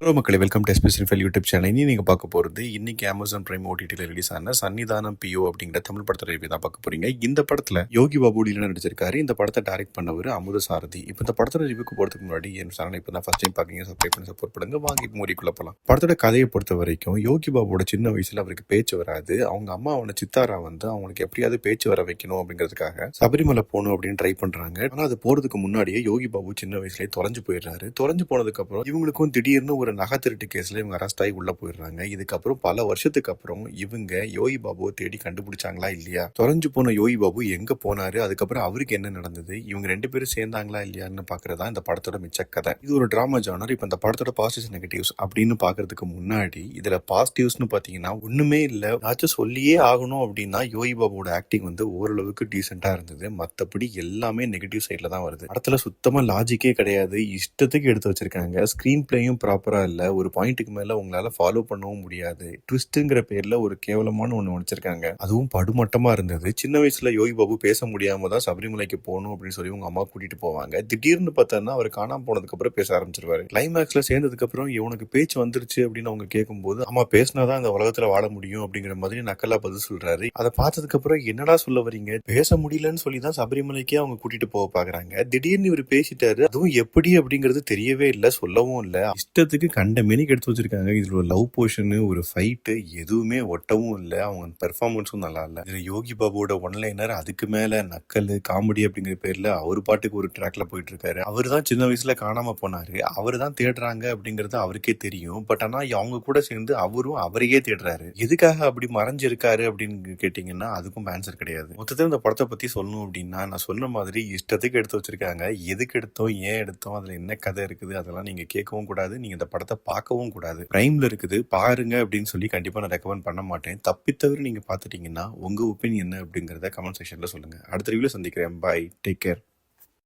Hello மக்களே, welcome to SP cinephile YouTube channel. இனி நீங்கள் பார்க்க போகிறது இன்னைக்கு அமேசான் பிரைம் ஓடிடியில் ரிலீஸ் ஆன சன்னிதானம் பிஓ அப்படிங்கிற தமிழ் படத்தை ரிவ்யூ தான் பார்க்க போறீங்க. இந்த படத்தில் யோகி பாபு லீலா நடிச்சிருக்காரு. இந்த படத்தை டைரக்ட் பண்ணவர் அமுத சாரதி. இப்போ இந்த படத்தோட ரிவ்யூக்கு போகிறதுக்கு முன்னாடி என் சேனல் இப்போ தான் ஃபர்ஸ்ட் டைம் பார்க்குறீங்க, சப்ஸ்கிரைப் பண்ணி சப்போர்ட் பண்ணுங்க. வாங்கி மூடிக்குள்ள போகலாம். படத்தோட கதையை பொறுத்த வரைக்கும் யோகி பாபுவோட சின்ன வயசுல அவருக்கு பேச்சு வராது. அவங்க அம்மா அவனை சித்தாரா அவங்களுக்கு எப்படியாவது பேச்சு வர வைக்கணும் அப்படிங்கிறதுக்காக சபரிமலை போகணும் அப்படின்னு ட்ரை பண்றாங்க. ஆனால் அது போறதுக்கு முன்னாடியே யோகி பாபு சின்ன வயசுலேயே தொலைஞ்சு போயிடுறாரு. தொலைஞ்சு போனதுக்கு அப்புறம் இவங்களுக்கும் திடீர்னு ஒரு நகை திருட்டு கேஸ்ல இவங்க அரெஸ்ட் ஆகி உள்ள போயிடுறாங்க. இதுக்கப்புறம் பல வருஷத்துக்கு அப்புறம் இவங்க யோகி பாபுவை தேடி கண்டுபிடிச்சாங்களா இல்லையா, தொலைஞ்சு போன யோகி பாபு எங்க போனாரு, அதுக்கப்புறம் அவருக்கு என்ன நடந்தது, இவங்க ரெண்டு பேரும் சேர்ந்தாங்களா இல்லையான்னு பாக்குறதா இந்த படத்தோட மிச்ச கதை. இது ஒரு டிராமா ஜானர். இப்ப இந்த படத்தோட பாசிட்டிவ்ஸ் நெகட்டிவ்ஸ் அப்படின்னு பாக்குறதுக்கு முன்னாடி இதுல பாசிட்டிவ்ஸ்னு பாத்தீங்கன்னா ஒண்ணுமே இல்ல. ஏதாச்சும் சொல்லியே ஆகணும் அப்படின்னா யோகி பாபுவோட ஆக்டிங் ஓரளவுக்கு டீசென்டா இருந்தது. மத்தபடி எல்லாமே நெகட்டிவ் சைட்ல தான் வருது. படத்துல சுத்தமா லாஜிக்கே கிடையாது. இஷ்டத்துக்கு எடுத்து வச்சிருக்காங்க. ஸ்கிரீன் பிளேயும் ப்ராப்பரா இல்ல. ஒரு பாயிண்ட்டுக்கு மேல உங்களால ஃபாலோ பண்ணவும் முடியாது. ட்விஸ்ட்ங்கிற பேர்ல ஒரு கேவலமான ஒண்ணு வச்சிருக்காங்க. அதுவும் படுமட்டமா இருந்தது. சின்ன வயசுல யோகி பாபு பேச முடியாம தான் சபரிமலைக்கு போகணும் அப்படின்னு சொல்லி உங்க அம்மா கூட்டிட்டு போவாங்க. திடீர்னு பார்த்தா அவர் காணாம போனதுக்கு அப்புறம் பேச ஆரம்பிச்சிருவாரு. கிளைமேக்ஸ்ல சேர்ந்ததுக்கு அப்புறம் இவனுக்கு பேச்சு வந்துருச்சு அப்படின்னு அவங்க கேட்கும்போது, அம்மா பேசினாதான் இந்த உலகத்துல வாழ முடியும் அப்படிங்கிற மாதிரி நக்கலா பதில் சொல்றாரு. அதை பார்த்ததுக்கு அப்புறம் என்னடா சொல்ல வரீங்க, பேச முடியலன்னு சொல்லி தான் சபரிமலைக்கே அவங்க கூட்டிட்டு போக பாக்குறாங்க. திடீர்னு இவர் பேசிட்டாரு. அதுவும் எப்படி அப்படிங்கிறது தெரியவே இல்ல, சொல்லவும் இல்ல. இஷ்டத்துக்கு கண்ட மெனிக்கு எடுத்து வச்சிருக்காங்க. இதுல ஒரு லவ் போர்ஷன், ஒரு ஃபைட் எதுவுமே ஒட்டவும் இல்ல. அவங்க பெர்ஃபார்மன்ஸும் நல்லா இல்ல. இதுல யோகி பாபுவோட ஒன்லைனர் அதுக்கு மேல நக்கல் காமெடி அப்படிங்கிற பேர்ல அவர் பாட்டுக்கு ஒரு ட்ராக்ல போயிட்டு இருக்காரு. அவர் தான் சின்ன வயசுல காணாம போனாரு. அவரு தான் தேடுறாங்க அப்படிங்கறது அவருக்கே தெரியும். பட் ஆனா அவங்க கூட சேர்ந்து அவரும் அவரையே தேடுறாரு. எதுக்காக அப்படி மறைஞ்சிருக்காரு அப்படின்னு கேட்டீங்கன்னா அதுக்கும் ஆன்சர் கிடையாது. மொத்தத்தில் இந்த படத்தை பத்தி சொல்லணும் அப்படின்னா நான் சொன்ன மாதிரி இஷ்டத்துக்கு எடுத்து வச்சிருக்காங்க. எதுக்கு எடுத்தோம், ஏன் எடுத்தோம், அதுல என்ன கதை இருக்குது அதெல்லாம் நீங்க கேட்கவும் கூடாது. நீங்க இந்த படத்தை பார்க்கவும் கூடாது. பிரைம்ல இருக்குது, பாருங்க அப்படின்னு சொல்லி கண்டிப்பா நான் ரெக்கமெண்ட் பண்ண மாட்டேன். தப்பித்தவரை நீங்க பாத்துட்டீங்கன்னா உங்க ஒப்பீனியன் என்ன அப்படிங்கறத கமெண்ட் செக்ஷன்ல சொல்லுங்க. அடுத்த ரிவ்யூல சந்திக்கிறேன். Bye, take care.